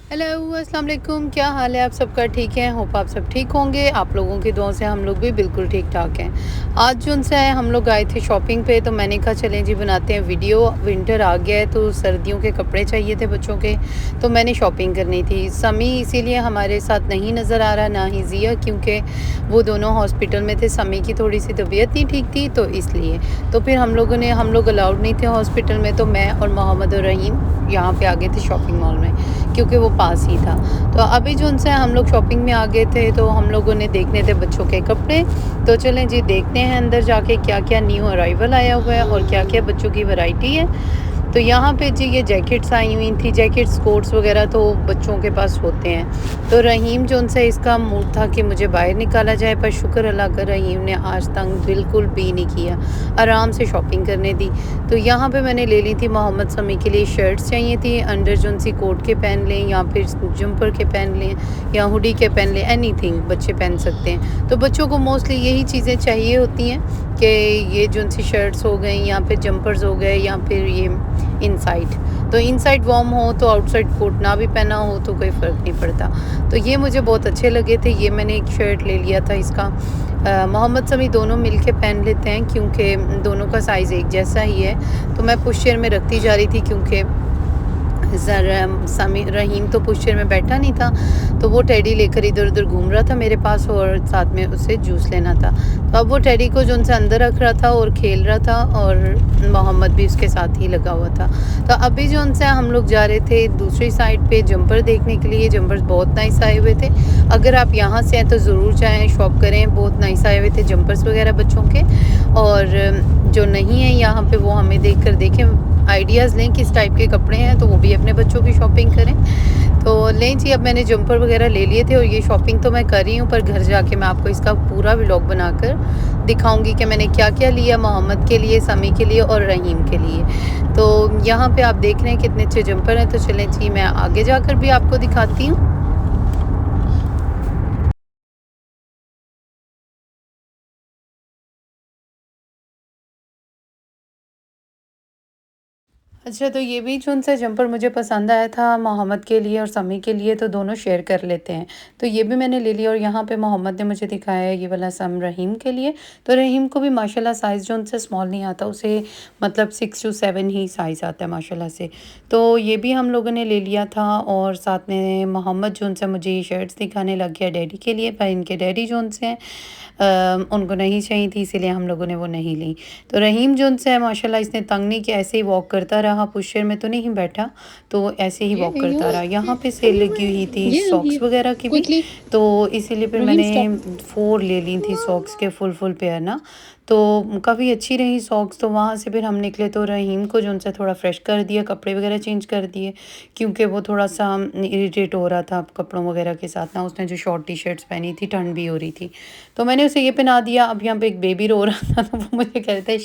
Hello अस्सलाम वालेकुम, क्या हाल है आप सबका? ठीक है, होप आप सब ठीक होंगे। आप लोगों की दुआ से हम लोग भी बिल्कुल ठीक ठाक हैं। आज जो उनसे है हम लोग आए थे शॉपिंग पे, तो मैंने कहा चलें जी बनाते हैं वीडियो। विंटर आ गया है तो सर्दियों के कपड़े चाहिए थे बच्चों के, तो मैंने शॉपिंग करनी थी। समी इसीलिए हमारे साथ नहीं नज़र आ रहा, ना ही ज़िया, क्योंकि वो दोनों हॉस्पिटल में थे। समी की थोड़ी सी तबीयत नहीं ठीक थी तो इसलिए। तो फिर हम लोग अलाउड नहीं थे हॉस्पिटल में, तो मैं और मोहम्मद और रहीम यहाँ पे आ गए थे शॉपिंग मॉल में, क्योंकि वो पास ही था। तो अभी जो उनसे हम लोग शॉपिंग में आ गए थे, तो हम लोगों ने देखने थे बच्चों के कपड़े। तो चलें जी देखते हैं अंदर जाके क्या क्या न्यू अराइवल आया हुआ है और क्या क्या बच्चों की वैरायटी है। तो यहाँ पे जी ये जैकेट्स आई हुई थी, जैकेट्स कोट्स वगैरह तो बच्चों के पास होते हैं। तो रहीम जो उनसे इसका मूड था कि मुझे बाहर निकाला जाए, पर शुक्र अल्लाह का रहीम ने आज तक बिल्कुल भी नहीं किया, आराम से शॉपिंग करने दी। तो यहाँ पे मैंने ले ली थी मोहम्मद समी के लिए शर्ट्स चाहिए थी, अंडर जो उनसी कोट के पहन लें या फिर जंपर के पहन लें या हुडी के पहन लें, एनीथिंग बच्चे पहन सकते हैं। तो बच्चों को मोस्टली यही चीज़ें चाहिए होती हैं कि ये जो उनसी शर्ट्स हो गई या फिर जंपर्स हो गए या फिर ये इनसाइड। तो इनसाइड वार्म हो तो आउटसाइड कोट ना भी पहना हो तो कोई फ़र्क नहीं पड़ता। तो ये मुझे बहुत अच्छे लगे थे। ये मैंने एक शर्ट ले लिया था इसका। मोहम्मद समी दोनों मिलके पहन लेते हैं क्योंकि दोनों का साइज़ एक जैसा ही है। तो मैं पुश चेयर में रखती जा रही थी क्योंकि समी रहीम तो पुश चेयर में बैठा नहीं था, तो वो टेडी लेकर इधर उधर घूम रहा था मेरे पास और साथ में उसे जूस लेना था। तो अब वो टेडी को जो उनसे अंदर रख रहा था और खेल रहा था, और मोहम्मद भी उसके साथ ही लगा हुआ था। तो अभी जो उनसे हम लोग जा रहे थे दूसरी साइड पे जंपर देखने के लिए। जंपर्स बहुत नाइस आए हुए थे। अगर आप यहाँ से हैं तो ज़रूर जाएँ, शॉप करें, बहुत नाइस आए हुए थे जंपर्स वगैरह बच्चों के। और जो नहीं है यहाँ पे वो हमें देख कर देखें, आइडियाज़ लें किस टाइप के कपड़े हैं, तो वो भी अपने बच्चों की शॉपिंग करें। तो लें जी, अब मैंने जंपर वगैरह ले लिए थे और ये शॉपिंग तो मैं कर रही हूँ, पर घर जाके मैं आपको इसका पूरा व्लॉग बनाकर दिखाऊंगी कि मैंने क्या क्या लिया मोहम्मद के लिए, समी के लिए और रहीम के लिए। तो यहाँ पे आप देख रहे हैं कितने अच्छे जंपर हैं। तो चलें जी मैं आगे जाकर भी आपको दिखाती हूँ। अच्छा, तो ये भी कौन-सा जंपर मुझे पसंद आया था मोहम्मद के लिए और समी के लिए, तो दोनों शेयर कर लेते हैं। तो ये भी मैंने ले लिया और यहाँ पे मोहम्मद ने मुझे दिखाया है ये वाला सम रहीम के लिए। तो रहीम को भी माशाल्लाह साइज़ जो उनसे स्मॉल नहीं आता, उसे मतलब 6 टू 7 ही साइज़ आता है माशाल्लाह से। तो ये भी हम लोगों ने ले लिया था और साथ में मोहम्मद जो उनसे मुझे ये शर्ट्स दिखाने लग गया डैडी के लिए, पर इनके डैडी जो उनसे हैं उनको नहीं चाहिए थी, इसीलिए हम लोगों ने वो नहीं ली। तो रहीम जो उनसे है माशाल्लाह इसने तंग नहीं किया, ऐसे ही वॉक करता रहा, पुशचेयर में तो नहीं बैठा, तो ऐसे ही वॉक करता रहा। यहाँ पे सेल लगी हुई थी सॉक्स वगैरह की भी, तो इसीलिए फिर मैंने 4 ले ली थी सॉक्स के फुल पेयर ना। तो काफ़ी अच्छी रही सॉक्स। तो वहाँ से फिर हम निकले तो रहीम को जो उनसे थोड़ा फ्रेश कर दिया, कपड़े वगैरह चेंज कर दिए, क्योंकि वो थोड़ा सा इरिटेट हो रहा था कपड़ों वगैरह के साथ ना। उसने जो शॉर्ट टी शर्ट्स पहनी थी, ठंड भी हो रही थी, तो मैंने उसे ये पहना दिया। अब यहाँ पे एक बेबी रो रहा था, तो वो मुझे कह रहे थे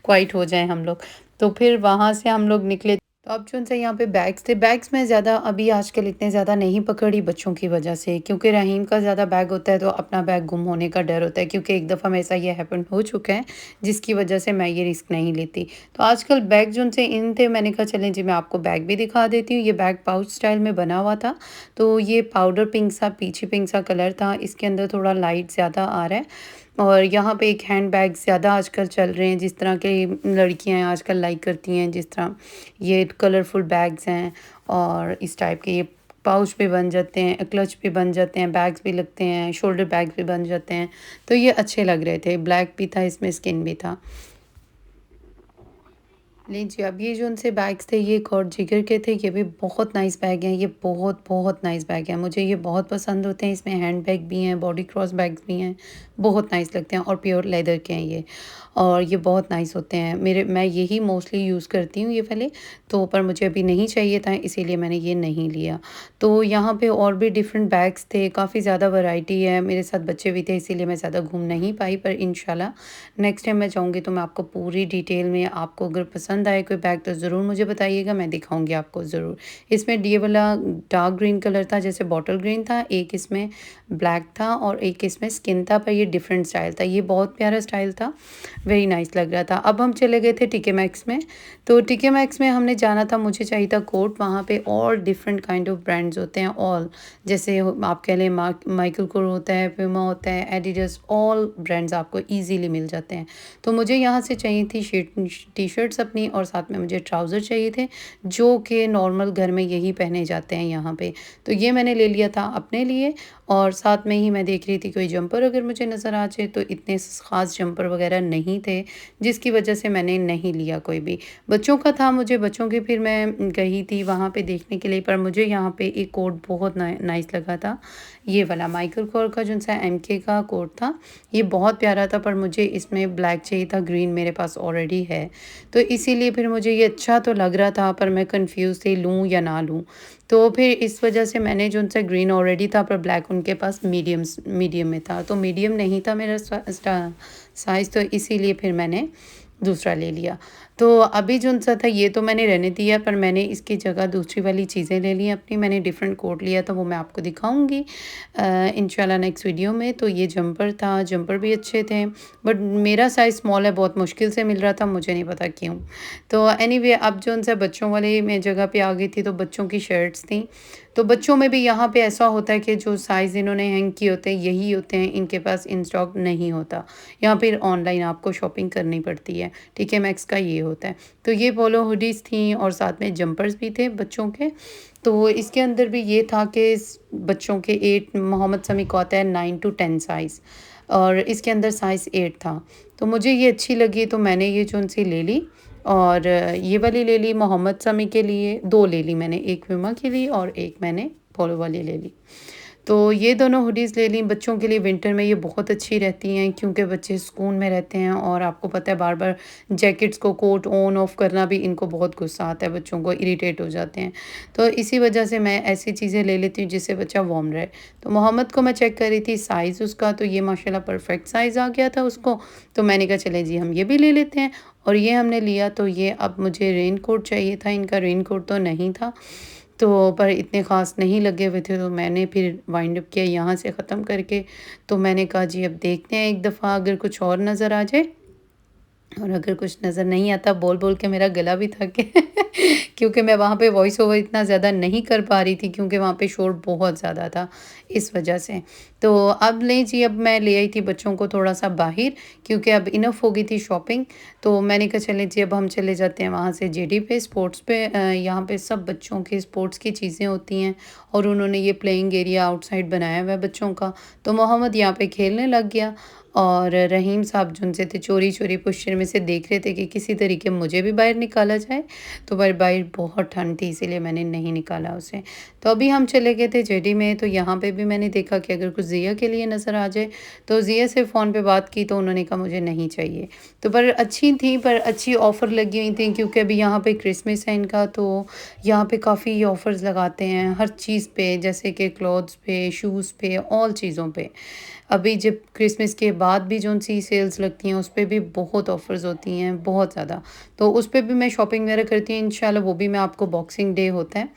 क्वाइट हो जाएं हम लोग। तो फिर वहाँ से हम लोग निकले। तो अब जो उनसे यहाँ पे बैग्स थे, बैग्स में ज़्यादा अभी आजकल इतने ज़्यादा नहीं पकड़ी बच्चों की वजह से, क्योंकि रहीम का ज़्यादा बैग होता है तो अपना बैग गुम होने का डर होता है, क्योंकि एक दफ़ा मेरे साथ ये हैपन हो चुका है, जिसकी वजह से मैं ये रिस्क नहीं लेती। तो आजकल बैग जो उनसे इन थे, मैंने कहा चलें जी मैं आपको बैग भी दिखा देती हूँ। ये बैग पाउच स्टाइल में बना हुआ था। तो ये पाउडर पिंक सा, पीछे पिंक सा कलर था, इसके अंदर थोड़ा लाइट ज़्यादा आ रहा है। और यहाँ पे एक हैंड बैग ज़्यादा आजकल चल रहे हैं, जिस तरह के लड़कियाँ आजकल लाइक करती हैं, जिस तरह ये कलरफुल बैग्स हैं और इस टाइप के। ये पाउच भी बन जाते हैं, क्लच भी बन जाते हैं, बैग्स भी लगते हैं, शोल्डर बैग भी बन जाते हैं। तो ये अच्छे लग रहे थे, ब्लैक भी था इसमें, स्किन भी था। लीजिए, अब ये जो उनसे बैग्स थे ये गॉड जिगर के थे। ये भी बहुत नाइस बैग हैं, ये बहुत बहुत नाइस बैग हैं, मुझे ये बहुत पसंद होते हैं। इसमें हैंड बैग भी हैं, बॉडी क्रॉस बैग्स भी हैं, बहुत नाइस लगते हैं और प्योर लेदर के हैं ये। और ये बहुत नाइस होते हैं, मैं यही मोस्टली यूज़ करती हूँ ये वाले। तो पर मुझे अभी नहीं चाहिए था, इसीलिए मैंने ये नहीं लिया। तो यहाँ पे और भी डिफरेंट बैग्स थे, काफ़ी ज़्यादा वैरायटी है। मेरे साथ बच्चे भी थे, इसीलिए मैं ज़्यादा घूम नहीं पाई, पर इंशाल्लाह नेक्स्ट टाइम मैं जाऊँगी तो मैं आपको पूरी डिटेल में, आपको अगर पसंद पसंद आए कोई बैग तो ज़रूर मुझे बताइएगा, मैं दिखाऊँगी आपको ज़रूर। इसमें ये वाला डार्क ग्रीन कलर था, जैसे बॉटल ग्रीन था, एक इसमें ब्लैक था और एक इसमें स्किन था, पर ये डिफरेंट स्टाइल था। ये बहुत प्यारा स्टाइल था, वेरी नाइस लग रहा था। अब हम चले गए थे टीके मैक्स में, तो टीके मैक्स में हमने जाना था, मुझे चाहिए था कोट। वहाँ पे all different kind of brands होते हैं, ऑल जैसे आप कह लें माइकल कोर होता है, प्यूमा होता है, एडिडास, ऑल ब्रांड्स आपको ईजीली मिल जाते हैं। तो मुझे यहाँ से चाहिए थी टी शर्ट्स अपनी और साथ में मुझे ट्राउज़र चाहिए थे, जो कि नॉर्मल घर में यही पहने जाते हैं यहाँ पे। तो ये मैंने ले लिया था अपने लिए और साथ में ही मैं देख रही थी कोई जंपर अगर मुझे नज़र आ जाए, तो इतने ख़ास जंपर वगैरह नहीं थे, जिसकी वजह से मैंने नहीं लिया कोई भी। बच्चों का था, मुझे बच्चों के फिर मैं गई थी वहाँ पे देखने के लिए, पर मुझे यहाँ पे एक कोट बहुत नाइस लगा था। ये वाला माइकल कोर का जो सा एमके का कोट था, ये बहुत प्यारा था, पर मुझे इसमें ब्लैक चाहिए था, ग्रीन मेरे पास ऑलरेडी है। तो इसीलिए फिर मुझे ये अच्छा तो लग रहा था, पर मैं कन्फ्यूज़ थी लूँ या ना लूँ। तो फिर इस वजह से मैंने जो सा ग्रीन ऑलरेडी था, पर ब्लैक उनके पास मीडियम में था, तो मीडियम नहीं था मेरा साइज़, तो इसीलिए फिर मैंने दूसरा ले लिया। तो अभी जो-सा था ये तो मैंने रहने दिया, पर मैंने इसकी जगह दूसरी वाली चीज़ें ले ली अपनी। मैंने डिफरेंट कोट लिया था, वो मैं आपको दिखाऊँगी इंशाल्लाह नेक्स्ट वीडियो में। तो ये जंपर था, जंपर भी अच्छे थे, बट मेरा साइज़ स्मॉल है, बहुत मुश्किल से मिल रहा था, मुझे नहीं पता क्यों। तो एनीवे अब जो-सा बच्चों वाले मैं जगह पे आ गई थी, तो बच्चों की शर्ट्स थी। तो बच्चों में भी यहाँ पे ऐसा होता है कि जो साइज़ इन्होंने हैंग किए होते हैं, यही होते हैं, इनके पास इन स्टॉक नहीं होता। यहाँ फिर ऑनलाइन आपको शॉपिंग करनी पड़ती है। टीके मैक्स का ये होता है। तो ये पोलो हुडीज़ थी और साथ में जंपर्स भी थे बच्चों के। तो इसके अंदर भी ये था कि बच्चों के 8 मोहम्मद समी को आता है 9 टू 10 साइज़ और इसके अंदर साइज़ 8 था। तो मुझे ये अच्छी लगी, तो मैंने ये जो-सी ले ली और ये वाली ले ली मोहम्मद समी के लिए, 2 ले ली मैंने, एक प्यूमा की ली और एक मैंने पोलो वाली ले ली। तो ये दोनों हुडीज़ ले ली बच्चों के लिए, विंटर में ये बहुत अच्छी रहती हैं, क्योंकि बच्चे सुकून में रहते हैं और आपको पता है बार-बार जैकेट्स को कोट ऑन ऑफ करना भी इनको बहुत गुस्सा आता है, बच्चों को इरिटेट हो जाते हैं। तो इसी वजह से मैं ऐसी चीज़ें ले लेती हूँ जिससे बच्चा वार्म रहे। तो मोहम्मद को मैं चेक कर रही थी साइज़ उसका, तो ये माशाल्लाह परफेक्ट साइज़ आ गया था उसको। तो मैंने कहा चले जी हम ये भी ले लेते हैं और ये हमने लिया। तो ये अब मुझे रेन कोट चाहिए था, इनका रेन कोट तो नहीं था, तो पर इतने ख़ास नहीं लगे हुए थे, तो मैंने फिर वाइंड अप किया यहाँ से ख़त्म करके। तो मैंने कहा जी अब देखते हैं एक दफ़ा अगर कुछ और नज़र आ जाए, और अगर कुछ नज़र नहीं आता, बोल-बोल के मेरा गला भी थक गया क्योंकि मैं वहाँ पे वॉइस ओवर इतना ज़्यादा नहीं कर पा रही थी, क्योंकि वहाँ पे शोर बहुत ज़्यादा था, इस वजह से। तो अब लें जी, अब मैं ले आई थी बच्चों को थोड़ा-सा बाहर, क्योंकि अब इनफ हो गई थी शॉपिंग। तो मैंने कहा चलें जी अब हम चले जाते हैं वहाँ से जेडी पे, स्पोर्ट्स पे। यहाँ पे सब बच्चों के स्पोर्ट्स की चीज़ें होती हैं और उन्होंने ये प्लेइंग एरिया आउटसाइड बनाया हुआ है बच्चों का। तो मोहम्मद यहाँ पे खेलने लग गया और रहीम साहब जो उनसे थे चोरी-चोरी पुश्चर में से देख रहे थे कि किसी तरीके मुझे भी बाहर निकाला जाए, तो पर बाहर बहुत ठंड थी, इसीलिए मैंने नहीं निकाला उसे। तो अभी हम चले गए थे जेडी में, तो यहाँ पे भी मैंने देखा कि अगर कुछ ज़िया के लिए नज़र आ जाए, तो ज़िया से फ़ोन पे बात की तो उन्होंने कहा मुझे नहीं चाहिए। तो पर अच्छी थी, पर अच्छी ऑफ़र लगी हुई थी, क्योंकि अभी यहाँ पे क्रिसमस है इनका, तो यहाँ पे काफ़ी ऑफ़र्स लगाते हैं हर चीज़ पे, जैसे कि क्लॉथ्स पे, शूज़ पे, ऑल चीज़ों पे। अभी जब क्रिसमस के बाद भी जो-सी सेल्स लगती हैं, उस पे भी बहुत ऑफ़र्स होती हैं, बहुत ज़्यादा। तो उस पे भी मैं शॉपिंग वगैरह करती हूँ इंशाल्लाह, वो भी मैं आपको बॉक्सिंग डे होता है,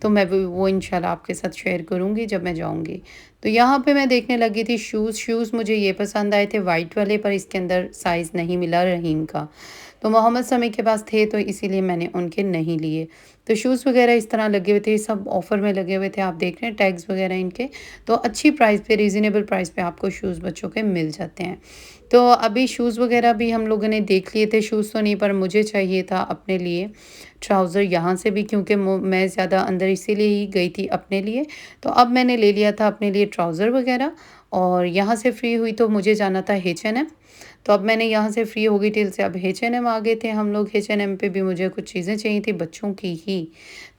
तो मैं वो इंशाल्लाह आपके साथ शेयर करूँगी जब मैं जाऊँगी। तो यहाँ पे मैं देखने लगी थी शूज़ मुझे ये पसंद आए थे वाइट वाले, पर इसके अंदर साइज़ नहीं मिला रहीम का। तो मोहम्मद समी के पास थे, तो इसीलिए मैंने उनके नहीं लिए। तो शूज़ वगैरह इस तरह लगे हुए थे, सब ऑफ़र में लगे हुए थे, आप देख रहे हैं टैग्स वगैरह इनके। तो अच्छी प्राइस पे, रीज़नेबल प्राइस पे आपको शूज़ बच्चों के मिल जाते हैं। तो अभी शूज़ वगैरह भी हम लोगों ने देख लिए थे, शूज़ तो नहीं, पर मुझे चाहिए था अपने लिए ट्राउज़र यहाँ से भी, क्योंकि मैं ज़्यादा अंदर इसीलिए ही गई थी अपने लिए। तो अब मैंने ले लिया था अपने लिए ट्राउज़र वगैरह, और यहाँ से फ्री हुई तो मुझे जाना था H&M। तो अब मैंने यहाँ से फ्री हो गई टिल से अब H&M आ गए थे हम लोग। H&M पे भी मुझे कुछ चीज़ें चाहिए थी बच्चों की ही।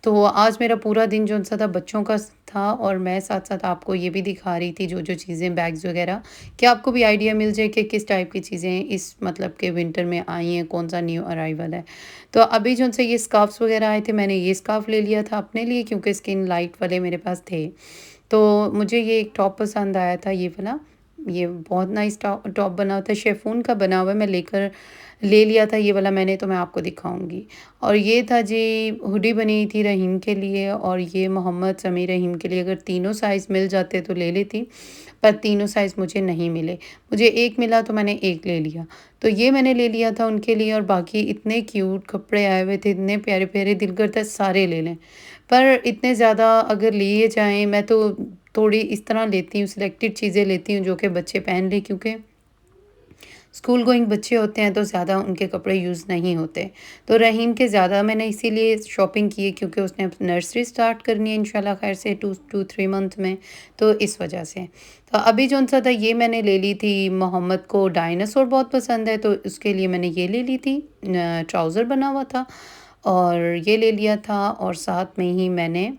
तो आज मेरा पूरा दिन जो-सा था बच्चों का था, और मैं साथ-साथ आपको ये भी दिखा रही थी जो-जो चीज़ें, बैग्स वगैरह, कि आपको भी आइडिया मिल जाए कि किस टाइप की चीज़ें इस मतलब के विंटर में आई हैं, कौन-सा न्यू अराइवल है। तो अभी जो से ये स्कार्फ्स वगैरह आए थे, मैंने ये स्कार्फ़ ले लिया था अपने लिए, क्योंकि स्किन लाइट वाले मेरे पास थे। तो मुझे ये एक टॉप पसंद आया था, ये वाला ये बहुत नाइस टॉप बना हुआ था, शिफॉन का बना हुआ है, मैं ले लिया था ये वाला मैंने, तो मैं आपको दिखाऊंगी। और ये था जी हुडी बनी थी रहीम के लिए, और ये मोहम्मद, समी, रहीम के लिए। अगर तीनों साइज़ मिल जाते तो ले लेती, पर तीनों साइज़ मुझे नहीं मिले। मुझे एक मिला तो मैंने एक ले लिया। तो ये मैंने ले लिया था उनके लिए, और बाकी इतने क्यूट कपड़े आए हुए थे, इतने प्यारे प्यारे, दिल करता है सारे ले लें। पर इतने ज़्यादा अगर लिए जाएँ, मैं तो थोड़ी इस तरह लेती हूँ, सिलेक्टेड चीज़ें लेती हूँ जो कि बच्चे पहन लें, क्योंकि स्कूल गोइंग बच्चे होते हैं तो ज़्यादा उनके कपड़े यूज़ नहीं होते। तो रहीम के ज़्यादा मैंने इसीलिए शॉपिंग की है, क्योंकि उसने अब नर्सरी स्टार्ट करनी है इंशाल्लाह खैर से 2-3 मंथ में, तो इस वजह से। तो अभी जौन-सा था ये मैंने ले ली थी, मोहम्मद को डायनासोर बहुत पसंद है तो उसके लिए मैंने ये ले ली थी, ट्राउज़र बना हुआ था और ये ले लिया था। और साथ में ही मैंने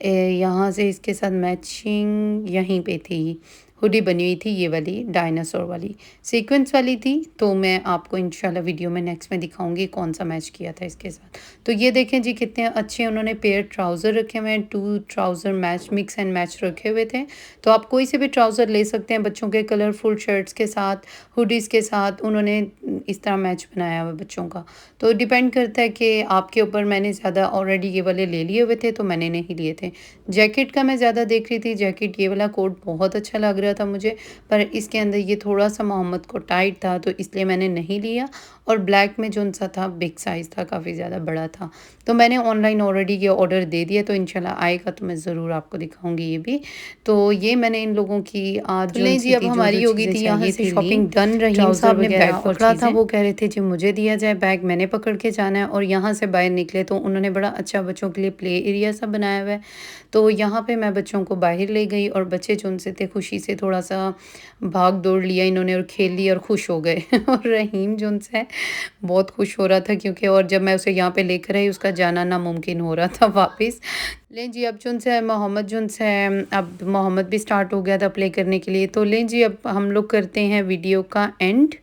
यहाँ से इसके साथ मैचिंग यहीं पे थी, हुडी बनी हुई थी ये वाली डायनासोर वाली, सीक्वेंस वाली थी। तो मैं आपको इंशाल्लाह वीडियो में नेक्स्ट में दिखाऊंगी कौन सा मैच किया था इसके साथ। तो ये देखें जी कितने अच्छे उन्होंने पेयर ट्राउज़र रखे हुए हैं, 2 trouser match, mix and match रखे हुए थे। तो आप कोई से भी ट्राउज़र ले सकते हैं बच्चों के कलरफुल शर्ट्स के साथ, हुडीज़ के साथ उन्होंने इस तरह मैच बनाया हुआ है बच्चों का। तो डिपेंड करता है कि आपके ऊपर। मैंने ज़्यादा ऑलरेडी ये वाले ले लिए हुए थे तो मैंने नहीं लिए थे। जैकेट का मैं ज़्यादा देख रही थी, जैकेट ये वाला कोट बहुत अच्छा लग रहा था मुझे, पर इसके अंदर ये थोड़ा-सा मोहम्मद को टाइट था तो इसलिए मैंने नहीं लिया। और ब्लैक में जौन-सा था बिग साइज़ था, काफ़ी ज़्यादा बड़ा था। तो मैंने ऑनलाइन ऑलरेडी ये ऑर्डर दे दिया, तो इंशाल्लाह आएगा तो मैं ज़रूर आपको दिखाऊँगी ये भी। तो ये मैंने इन लोगों की आज तो लें जी, जौन-सी अब थी, जो-जो हमारी हो गई चीज़ें थी यहाँ चाहिए से थी ली। Shopping done. रहीम ट्राउज़र साहब ने वगैरह बैग और पकड़ा था, चीज़ें, वो कह रहे थे जी मुझे दिया जाए बैग, मैंने पकड़ के जाना है। और यहाँ से बाहर निकले तो उन्होंने बड़ा अच्छा बच्चों के लिए प्ले एरिया सा बनाया हुआ है। तो यहाँ पे मैं बच्चों को बाहर ले गई और बच्चे जो उनसे थे खुशी से थोड़ा-सा भाग दौड़ लिया इन्होंने और खेल लिया और खुश हो गए। और रहीम जो उनसे है बहुत खुश हो रहा था, क्योंकि और जब मैं उसे यहाँ पे लेकर आई उसका जाना नामुमकिन हो रहा था वापस। लें जी, अब जो उनसे है मोहम्मद, जो उनसे है अब मोहम्मद भी स्टार्ट हो गया था प्ले करने के लिए। तो लें जी, अब हम लोग करते हैं वीडियो का एंड।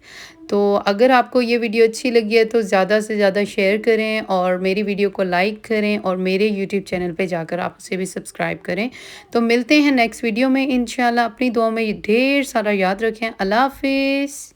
तो अगर आपको ये वीडियो अच्छी लगी है तो ज़्यादा से ज़्यादा शेयर करें और मेरी वीडियो को लाइक करें और मेरे यूट्यूब चैनल पे जाकर आप उसे भी सब्सक्राइब करें। तो मिलते हैं नेक्स्ट वीडियो में इंशाल्लाह। अपनी दुआ में ढेर सारा याद रखें। अल्लाह हाफ़िज़।